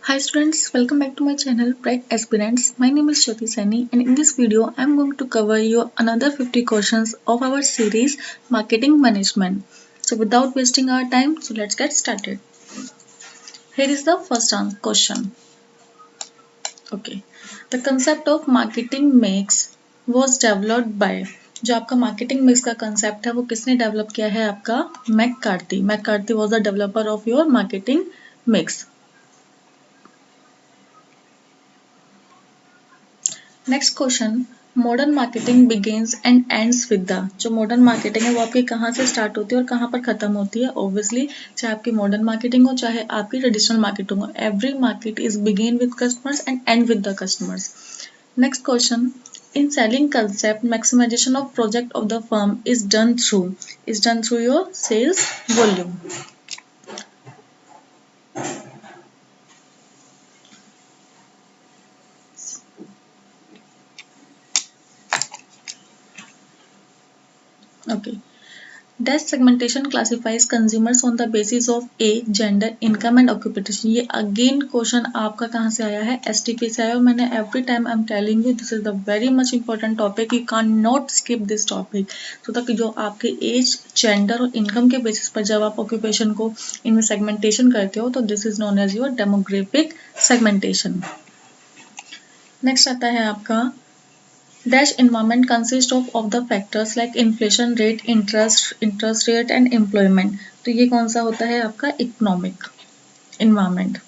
Hi students, welcome back to my channel Bright Aspirants. My name is Jyoti Saini and in this video I am going to cover you another 50 questions of our series Marketing Management. So without wasting our time, let's get started. Here is the first question. Okay. The concept of marketing mix was developed by जो आपका marketing mix का concept है वो किसने develop किया है आपका McCarthy. McCarthy was the developer of your marketing mix. Next question modern marketing begins and ends with the जो मॉडर्न मार्केटिंग है वो आपकी कहाँ से स्टार्ट होती है और कहाँ पर खत्म होती है. ऑब्वियसली चाहे आपकी मॉडर्न मार्केटिंग हो चाहे आपकी ट्रेडिशनल मार्केटिंग हो, every market is begin with customers and and with the customers. Next question in selling concept maximization of project of the firm is done through your sales volume. Okay. Dash segmentation classifies consumers on the basis of age, gender, income and occupation. ये again question आपका कहाँ से आया है? STP से आया. और मैंने every time I am telling you this is the very much important topic. You can not skip this topic. तो तक जो आपके एज, जेंडर और इनकम के बेसिस पर जब आप ऑक्यूपेशन को इनमें सेगमेंटेशन करते हो तो this is known as your demographic segmentation. Next आता है आपका Dash environment consists of the factors like inflation rate, interest rate and employment. तो ये कौन सा होता है आपका economic environment.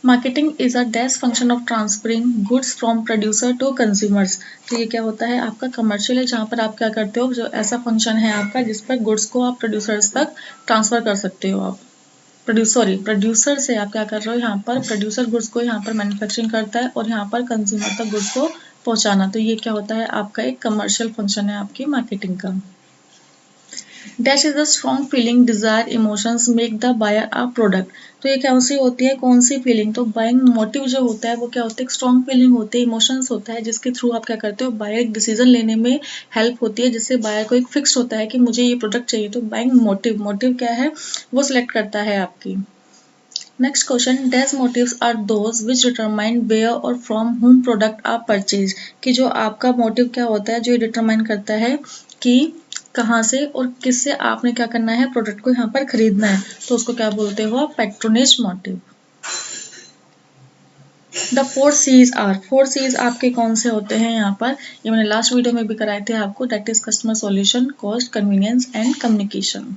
Marketing is a dash function of transferring goods from producer to consumers. तो ये क्या होता है आपका कमर्शियल है जहाँ पर आप क्या करते हो, जो ऐसा फंक्शन है आपका जिस पर गुड्स को आप प्रोड्यूसर्स तक ट्रांसफर कर सकते हो. आप प्रोड्यूसर से आप क्या कर रहे हो, यहाँ पर प्रोड्यूसर गुड्स को यहाँ पर मैन्युफैक्चरिंग करता है और यहाँ पर कंज्यूमर तक गुड्स को पहुंचाना. तो ये क्या होता है आपका एक कमर्शियल फंक्शन है आपकी मार्केटिंग का. Dash is the strong feeling, desire, emotions make the buyer a product. तो ये क्या सी होती है, कौन सी फीलिंग? तो बाइंग मोटिव जो होता है वो क्या होता है, एक स्ट्रॉन्ग फीलिंग होती है, इमोशंस होता है जिसके थ्रू आप क्या करते हो, बायर एक डिसीजन लेने में हेल्प होती है जिससे बायर को एक फिक्स होता है कि मुझे ये प्रोडक्ट चाहिए. तो बाइंग मोटिव क्या है वो सिलेक्ट करता है आपकी. Next question dash motives are those which determine where और from whom product are purchase. कि जो आपका मोटिव क्या होता है जो ये डिटरमाइन करता है कि कहाँ से और किससे आपने क्या करना है, प्रोडक्ट को यहाँ पर खरीदना है. तो उसको क्या बोलते हो आप, पैट्रोनेज मोटिव. द 4 C's आपके कौन से होते हैं यहाँ पर, ये मैंने लास्ट वीडियो में भी कराए थे आपको. That is customer solution, cost, convenience and communication.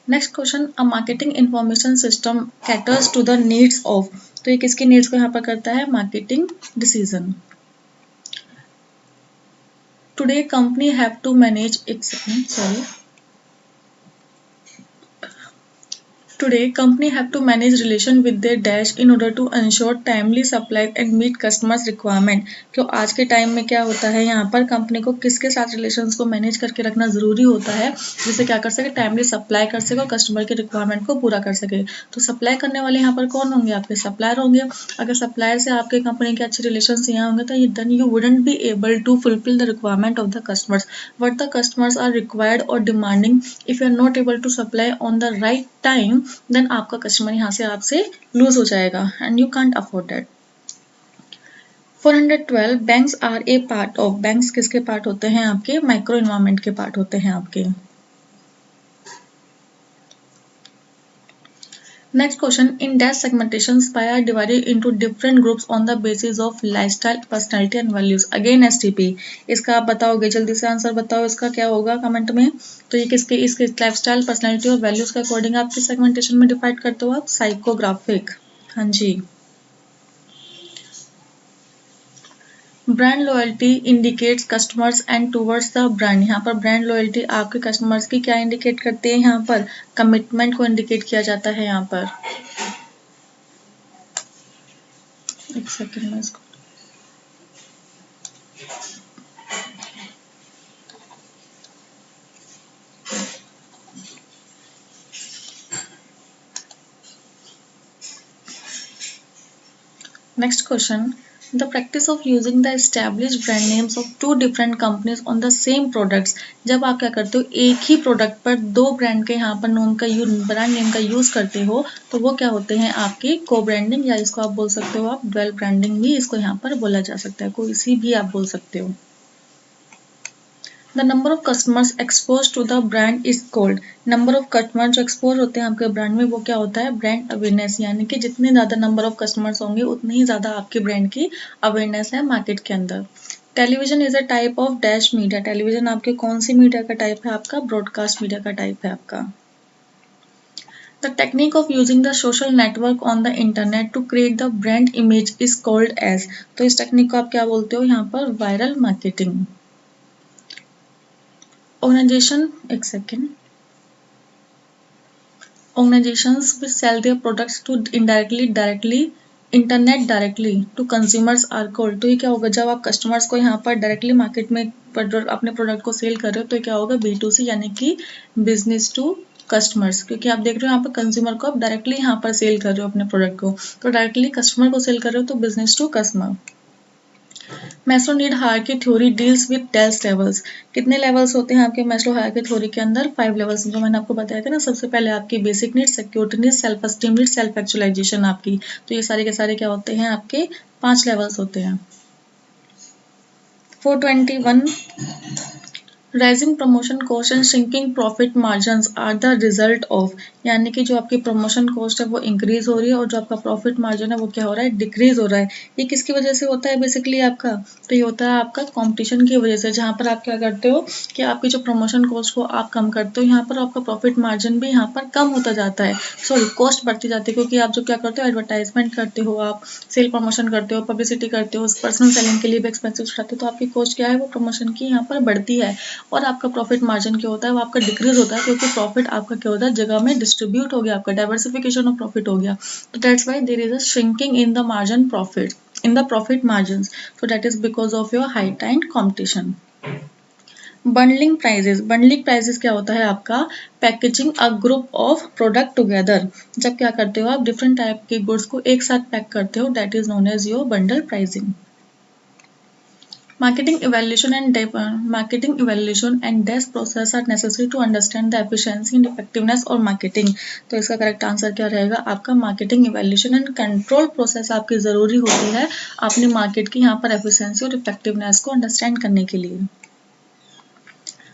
Next question a marketing information system caters to the needs of. तो ये किसके नीड्स को यहाँ पर करता है, marketing decision. Today company have to manage its sorry Today, company have to manage relation with their dash in order to ensure timely supply and meet customers requirement. क्यों आज के टाइम में क्या होता है, यहाँ पर कंपनी को किसके साथ रिलेशंस को मैनेज करके रखना जरूरी होता है जिससे क्या कर सके, टाइमली सप्लाई कर सके और कस्टमर के रिक्वायरमेंट को पूरा कर सके. तो सप्लाई करने वाले यहाँ पर कौन होंगे, आपके सप्लायर होंगे. अगर सप्लायर से आपके कंपनी के अच्छे रिलेशन यहाँ होंगे तो then you wouldn't be able to fulfil the requirement of the customers. What the customers are required और demanding, if you are not able to supply on the right time then आपका customer यहाँ से आपसे lose हो जाएगा and you can't afford that. 412 banks are a part of. Banks किसके part होते हैं आपके, माइक्रो इन्वायरमेंट के पार्ट होते हैं आपके. Next question in dash segmentation buyers divided into different groups on the basis of lifestyle, personality and values. Again STP. इसका आप बताओगे, जल्दी से आंसर बताओ इसका क्या होगा कमेंट में. तो ये किसके, इसके लाइफस्टाइल, पर्सनालिटी और वैल्यूज के अकॉर्डिंग आप किस सेगमेंटेशन में डिवाइड करते हो आप, साइकोग्राफिक. हाँ जी. Brand loyalty indicates customers and towards the brand. यहाँ पर ब्रांड लॉयल्टी आपके कस्टमर्स की क्या इंडिकेट करते हैं, यहाँ पर कमिटमेंट को इंडिकेट किया जाता है. यहाँ पर एक सेकेंड में इसको next question the practice of using the established brand names of two different companies on the same products. जब आप क्या करते हो एक ही प्रोडक्ट पर दो ब्रांड के यहाँ पर ब्रांड नेम का यूज करते हो तो वो क्या होते हैं आपकी को ब्रांडिंग, या इसको आप बोल सकते हो आप ड्वेल ब्रांडिंग भी इसको यहाँ पर बोला जा सकता है, कोई सी भी आप बोल सकते हो। The number of customers expose to the brand is called. Number of customer जो एक्सपोज होते हैं आपके ब्रांड में वो क्या होता है ब्रांड अवेयरनेस, यानी कि जितने ज्यादा नंबर ऑफ कस्टमर्स होंगे उतनी ही ज्यादा आपके ब्रांड की अवेयरनेस है मार्केट के अंदर। Television is a type of dash media. Television आपके कौन सी मीडिया का टाइप है आपका ब्रॉडकास्ट मीडिया का टाइप है आपका। The technique of using the social network on the internet to create the brand image is called as. तो इस टेक्निक को आप क्या बोलते हो यहाँ पर वायरल मार्केटिंग। ऑर्गेनाइजेशन एक second Organizations which sell their products to directly internet directly to consumers are called. तो ये क्या होगा जब आप कस्टमर्स को यहाँ पर डायरेक्टली मार्केट में अपने प्रोडक्ट को सेल कर रहे हो तो क्या होगा B2C यानी कि बिजनेस टू कस्टमर्स, क्योंकि आप देख रहे हो यहाँ पर कंज्यूमर को आप डायरेक्टली यहाँ पर सेल कर रहे हो अपने प्रोडक्ट को, तो डायरेक्टली कस्टमर को सेल कर रहे हो तो business to customer. Maslow need hierarchy theory deals with dash levels. कितने लेवल्स होते हैं आपके मैस्लो हायरार्की थ्योरी के अंदर 5 लेवल्स, जो मैंने आपको बताया था ना। सबसे पहले आपकी basic need, security need, self esteem need, self actualisation आपकी। तो ये सारे के सारे क्या होते हैं आपके 5 लेवल्स होते हैं। 421 rising promotion cost and shrinking profit margins are the result of. यानी कि जो आपकी प्रमोशन कॉस्ट है वो इंक्रीज हो रही है और जो आपका प्रॉफिट मार्जिन है वो क्या हो रहा है डिक्रीज हो रहा है। ये किसकी वजह से होता है बेसिकली आपका, तो ये होता है आपका कंपटीशन की वजह से, जहाँ पर आप क्या करते हो कि आपकी जो प्रमोशन कॉस्ट को आप कम करते हो यहाँ पर आपका प्रॉफिट मार्जिन भी यहाँ पर कम होता जाता है, सॉरी कॉस्ट बढ़ती जाती है, क्योंकि आप जो क्या करते हो एडवर्टाइजमेंट करते हो, आप सेल प्रमोशन करते हो, पब्लिसिटी करते हो, पर्सनल सेलिंग के लिए भी एक्सपेंसिव उठाते हो, तो आपकी कॉस्ट क्या है वो प्रमोशन की यहाँ पर बढ़ती है और आपका प्रॉफिट मार्जिन क्या होता है वो आपका डिक्रीज होता है, क्योंकि प्रॉफिट आपका क्या होता है जगह में डिस्ट्रीब्यूट हो गया, आपका डाइवर्सिफिकेशन ऑफ प्रॉफिट हो गया। तो that's why there is a shrinking in the margin profit in the profit margins, so that is because of your high time competition. Bundling prices, bundling prices क्या होता है आपका packaging a group of product together. जब क्या करते हो आप different type के गुड्स को एक साथ पैक करते हो, that is known as your bundle pricing. Marketing evaluation and desk process are necessary to understand the efficiency and effectiveness और marketing। तो इसका करेक्ट आंसर क्या रहेगा आपका marketing evaluation and control process आपकी जरूरी होती है अपने मार्केट की यहाँ पर एफिशिएंसी और इफेक्टिवनेस को अंडरस्टैंड करने के लिए।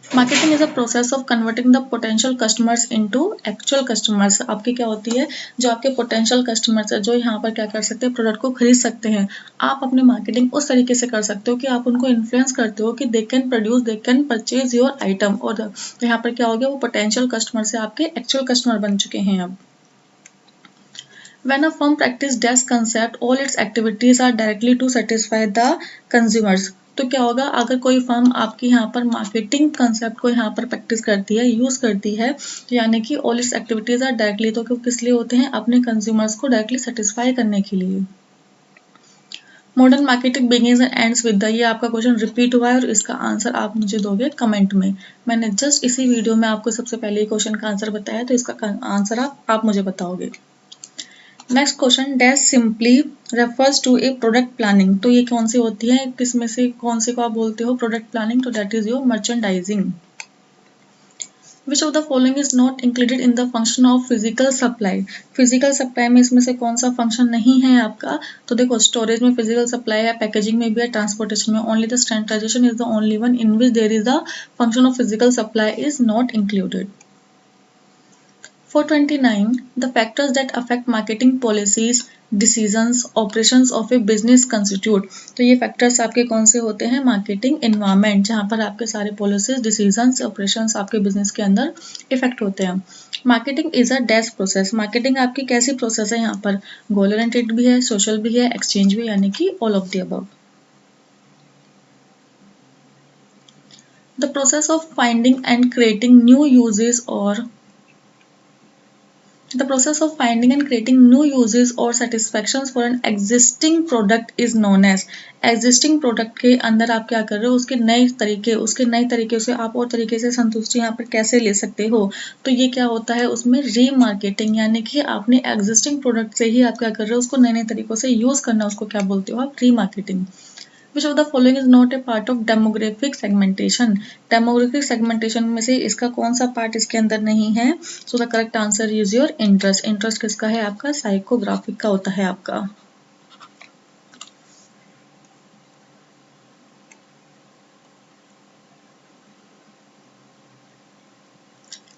Marketing is a process of converting the potential customers into actual customers. आपकी क्या होती है जो आपके पोटेंशियल कस्टमर्स है जो यहाँ पर क्या कर सकते हैं प्रोडक्ट को खरीद सकते हैं, आप अपनी मार्केटिंग उस तरीके से कर सकते हो कि आप उनको इन्फ्लुएंस करते हो कि they can produce, they can purchase your item, और तो यहाँ पर क्या हो गया वो पोटेंशियल कस्टमर से आपके एक्चुअल कस्टमर बन चुके हैं अब। When a firm practice desk concept, all its activities are directly to satisfy the consumers। तो क्या होगा अगर कोई फर्म आपकी यहाँ पर मार्केटिंग कंसेप्ट को यहाँ पर प्रैक्टिस करती है, यूज करती है, तो यानी कि all its activities are directly, तो किस लिए होते हैं अपने कंज्यूमर्स को डायरेक्टली सेटिस्फाई करने के लिए। Modern marketing begins and ends with the, ये आपका क्वेश्चन रिपीट हुआ है और इसका आंसर आप मुझे दोगे कमेंट में। मैंने जस्ट इसी वीडियो में आपको सबसे पहले क्वेश्चन का आंसर बताया, तो इसका आंसर आप मुझे बताओगे। Next question, dash simply refers to a product planning. तो ये कौन सी होती है, किस में से कौन से को आप बोलते हो प्रोडक्ट प्लानिंग, तो that is your merchandising. Which of the following is not included in the function of physical supply. Physical supply में इसमें से कौन सा फंक्शन नहीं है आपका, तो देखो स्टोरेज में फिजिकल सप्लाई है, पैकेजिंग में भी है, ट्रांसपोर्टेशन में, only the standardisation is the only one in which there is the function of physical supply is not included. 429 the factors that affect marketing policies, decisions, operations of a business constitute। तो ये factors आपके कौन से होते हैं marketing environment, जहाँ पर आपके सारे पॉलिसीज, डिसीजंस, ऑपरेशंस आपके बिजनेस के अंदर इफेक्ट होते हैं। Marketing is a dash process. Marketing आपकी कैसी प्रोसेस है, यहाँ पर गोल ओरिएंटेड भी है, सोशल भी है, एक्सचेंज भी, यानी कि all of the above. The process of finding and creating new uses or The process of finding and creating new uses or satisfactions for an existing product is known as। existing product के अंदर आप क्या कर रहे हो, उसके नए तरीके से आप और तरीके से संतुष्टि यहाँ पर कैसे ले सकते हो, तो ये क्या होता है उसमें रीमार्केटिंग, यानी कि आपने एग्जिस्टिंग प्रोडक्ट से ही आप क्या कर रहे हो उसको नए नए तरीकों से यूज करना, उसको क्या बोलते हो आप, remarketing. Which of the following is not a part of demographic segmentation? Demographic segmentation में से इसका कौन सा पार्ट इसके अंदर नहीं है? So the correct answer is your interest। Interest किसका है आपका, साइकोग्राफिक का होता है आपका।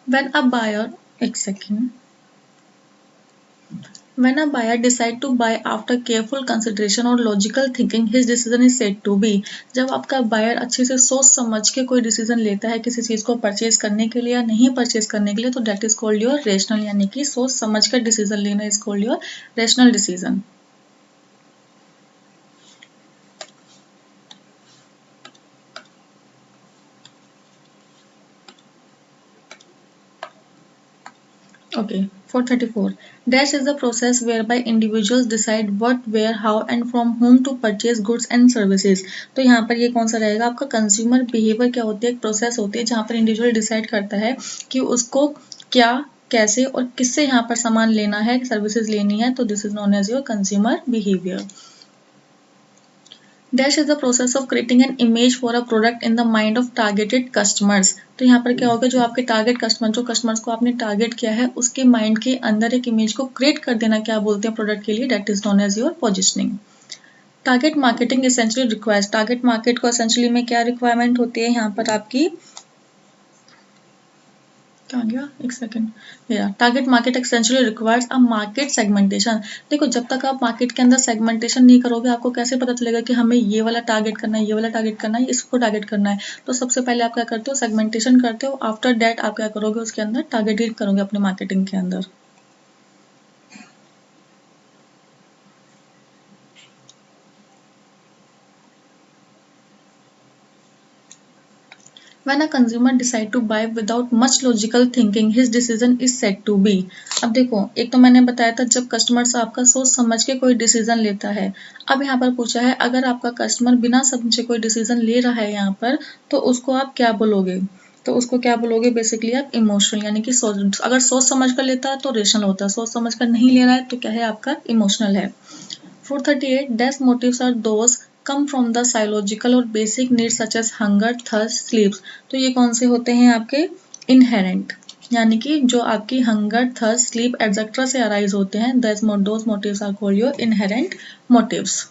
When a buyer, एक second, When a buyer decide to buy after careful consideration or logical thinking, his decision is said to be। जब आपका बायर अच्छे से सोच समझ के कोई डिसीजन लेता है किसी चीज को परचेज करने के लिए या नहीं परचेज करने के लिए, तो that is called your rational, यानी कि सोच समझ कर डिसीजन लेना is called your rational decision. Okay, 434. Dash is the process whereby individuals decide what, where, how and from whom to purchase goods and services। तो यहाँ पर ये कौन सा रहेगा आपका, कंज्यूमर बिहेवियर क्या होती है, एक प्रोसेस होती है जहाँ पर इंडिविजुअल डिसाइड करता है कि उसको क्या, कैसे और किससे यहाँ पर सामान लेना है, सर्विसेज लेनी है, तो this is known as your consumer behaviour. Dash is the process of creating an image for a product in the mind of targeted customers. तो यहाँ पर क्या होगा, जो आपके टारगेट कस्टमर, जो कस्टमर्स को आपने टारगेट किया है उसके माइंड के अंदर एक इमेज को क्रिएट कर देना, क्या बोलते हैं प्रोडक्ट के लिए, that is known as your positioning. Target marketing essentially requires. Target market को एसेंशियली में क्या रिक्वायरमेंट होती है यहाँ पर आपकी, क्या गया, एक सेकेंड, मेरा target market extensionally requires a market segmentation. देखो जब तक आप मार्केट के अंदर सेगमेंटेशन नहीं करोगे आपको कैसे पता चलेगा कि हमें ये वाला टारगेट करना है, ये वाला टारगेट करना है, इसको टारगेट करना है। तो सबसे पहले आप क्या करते हो, सेगमेंटेशन करते हो, आफ्टर दैट आप क्या करोगे उसके अंदर टारगेटेड करोगे अपने मार्केटिंग के अंदर। When a consumer decide to buy without much logical thinking, his decision is said to be। अब देखो एक तो मैंने बताया था जब कस्टमर से आपका सोच समझ के कोई डिसीजन लेता है। अब यहाँ पर पूछा है अगर आपका कस्टमर बिना समझे कोई डिसीजन ले रहा है यहाँ पर, तो उसको आप क्या बोलोगे, तो उसको क्या बोलोगे, बेसिकली आप इमोशनल, यानी कि सोच, अगर सोच समझ कर लेता है तो रेशनल होता है, सोच समझ कर नहीं ले रहा है तो क्या है आपका इमोशनल है। 438 Dash motives are those come from the psychological और basic needs such as hunger, thirst, sleeps। तो ये कौन से होते हैं आपके inherent, यानी कि जो आपकी हंगर, थर्स्ट, स्लीप एटसेट्रा से अराइज होते हैं, those motives are called your inherent motives।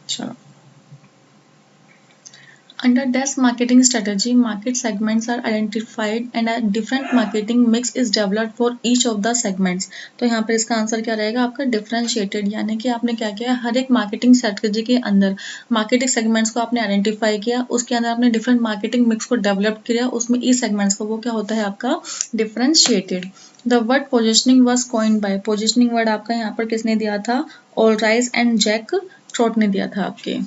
चलो, under Dash marketing strategy, market segments are identified and a different marketing mix is developed for each of the segments। तो यहाँ पर इसका answer क्या रहेगा आपका डिफरेंशिएटेड, यानी कि आपने क्या किया, हर एक मार्केटिंग स्ट्रेटेजी के अंदर मार्केटिंग सेगमेंट्स को आपने आइडेंटिफाई किया, उसके अंदर आपने डिफरेंट मार्केटिंग मिक्स को डेवलप किया, उसमें ई सेगमेंट्स को, वो क्या होता है आपका differentiated. The word positioning was coined bye. Positioning word आपका यहाँ पर किसने दिया था, ऑलराइज एंड जैक ट्रॉट ने दिया था आपके।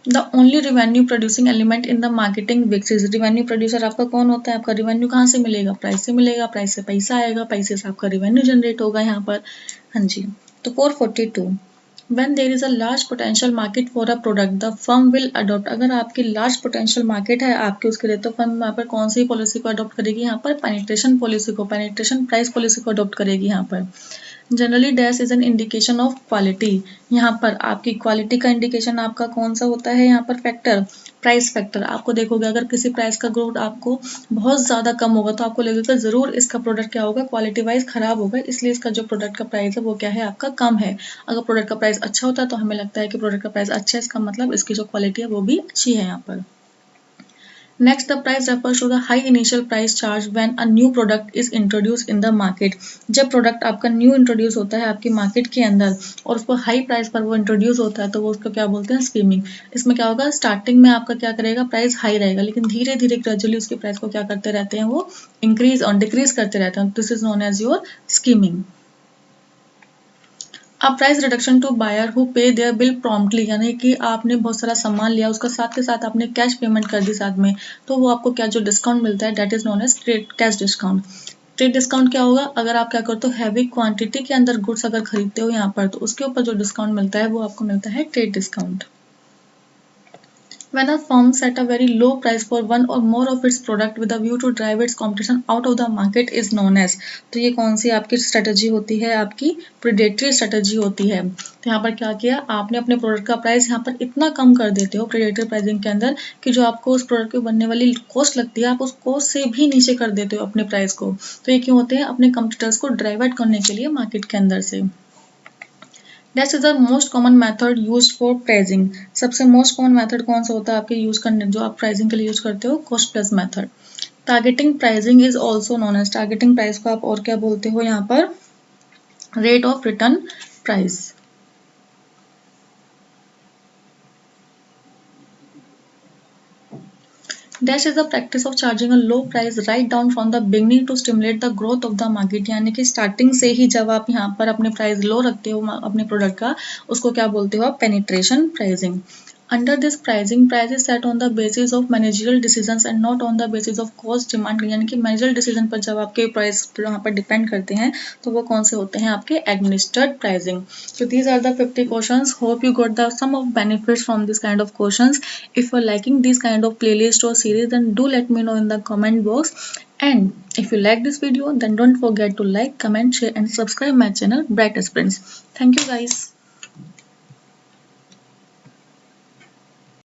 The only revenue producing element in the marketing mix is. Revenue producer आपका कौन होता है, आपका रिवेन्यू कहाँ से मिलेगा, प्राइस से मिलेगा, प्राइस से पैसा आएगा, पैसे से आपका रिवेन्यू जनरेट होगा यहाँ पर। हाँ जी, तो 442 When there is a large potential market for a product, the firm will adopt। अगर आपकी लार्ज पोटेंशियल मार्केट है आपके उसके लिए, तो फर्म यहाँ पर कौन सी पॉलिसी को अडॉप्ट करेगी, यहाँ पर पेनिट्रेशन पॉलिसी को, पेनिट्रेशन प्राइस पॉलिसी को अडॉप्ट करेगी यहाँ पर। Generally dash is an indication of quality. यहाँ पर आपकी क्वालिटी का इंडिकेशन आपका कौन सा होता है, यहाँ पर फैक्टर प्राइस फैक्टर। आपको देखोगे अगर किसी प्राइस का ग्रोथ आपको बहुत ज़्यादा कम होगा तो आपको लगेगा ज़रूर इसका प्रोडक्ट क्या होगा, क्वालिटी वाइज खराब होगा, इसलिए इसका जो प्रोडक्ट का प्राइस है वो क्या है, आपका कम है। अगर प्रोडक्ट का प्राइस अच्छा होता है तो हमें लगता है कि प्रोडक्ट का प्राइस अच्छा है, इसका मतलब इसकी जो क्वालिटी है वो भी अच्छी है यहाँ पर। Next, the price refers to the high initial price charge when a new product is introduced in the market। जब प्रोडक्ट आपका न्यू इंट्रोड्यूस होता है आपकी मार्केट के अंदर और उसको हाई प्राइस पर वो इंट्रोड्यूस होता है तो वो उसको क्या बोलते हैं, स्कीमिंग। इसमें क्या होगा, स्टार्टिंग में आपका क्या करेगा, प्राइस हाई रहेगा, लेकिन धीरे धीरे ग्रेजुअली उसकी प्राइस को क्या करते रहते हैं, वो इंक्रीज और डिक्रीज करते रहते हैं। This is known as your skimming. A price reduction to buyer who pay their bill promptly, यानी कि आपने बहुत सारा सामान लिया उसका साथ के साथ आपने कैश पेमेंट कर दी साथ में, तो वो आपको क्या जो डिस्काउंट मिलता है that is known as trade cash discount. Trade discount क्या होगा, अगर आप क्या करते हो हैवी क्वांटिटी के अंदर गुड्स अगर खरीदते हो यहाँ पर तो उसके ऊपर जो डिस्काउंट मिलता है वो आपको मिलता है trade discount. When a firm set a very low price for one or more of its product with a view to drive its competition out of the market is known as। तो ये कौन सी आपकी strategy होती है, आपकी predatory strategy होती है। तो यहाँ पर क्या किया आपने, अपने प्रोडक्ट का प्राइस यहाँ पर इतना कम कर देते हो प्रेडेटरी प्राइसिंग के अंदर कि जो आपको उस प्रोडक्ट के बनने वाली कॉस्ट लगती है आप उस कॉस्ट से भी नीचे कर देते हो अपने प्राइस को। तो ये क्यों होते हैं, अपने कंपटीटर्स को ड्राइव आउट करने के लिए मार्केट के अंदर से। That is the most common method use for pricing. सबसे मोस्ट कॉमन मेथड कौन सा होता है आपके यूज करने, जो आप प्राइसिंग के लिए यूज करते हो, cost plus method. Targeting pricing is also known as, targeting price को आप और क्या बोलते हो यहाँ पर, rate of return price. Dash is the practice of charging a low price right down from the beginning to stimulate the growth of the market। यानी कि स्टार्टिंग से ही जब आप यहाँ पर अपने प्राइस लो रखते हो अपने प्रोडक्ट का, उसको क्या बोलते हो आप, penetration pricing. Under this pricing price is set on the basis of managerial decisions and not on the basis of cost demand. यानी कि मैनेजरियल डिसीजन पर जब आपके प्राइस यहाँ पर डिपेंड करते हैं तो वो कौन से होते हैं, आपके administered pricing. So these are the 50 questions. Hope you got the some of benefits from this kind of questions. If you are liking this kind of playlist or series, then do let me know in the comment box. And if you like this video, then don't forget to like, comment, share, and subscribe my channel Bright Aspirants. Thank you guys.